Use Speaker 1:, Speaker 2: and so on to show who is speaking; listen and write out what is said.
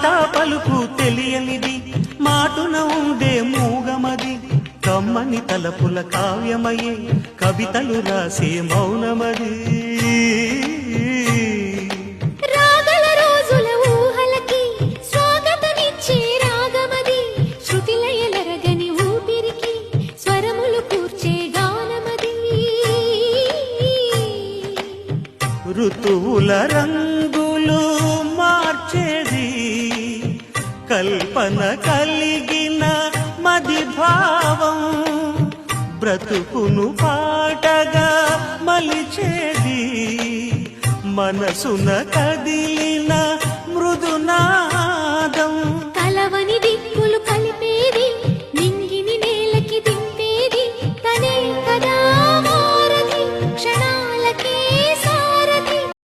Speaker 1: మాట పలుకు తెలియనిది మాటున ఉండే మూగమది కమ్మని తలపుల కావ్యమయే కవితలు రాసే మౌనమది
Speaker 2: రాగల రోజుల ఊహలకి స్వాగతమిచ్చే రాగమది శృతిలయలరగని ఊపిరికి స్వరములు కూర్చే గానమది
Speaker 1: ఋతువుల రంగులు మార్చేది కల్పన కలిగిన మది భావం బ్రతుకును పాటగా మలిచేది మనసున కదిలిన మృదునాదం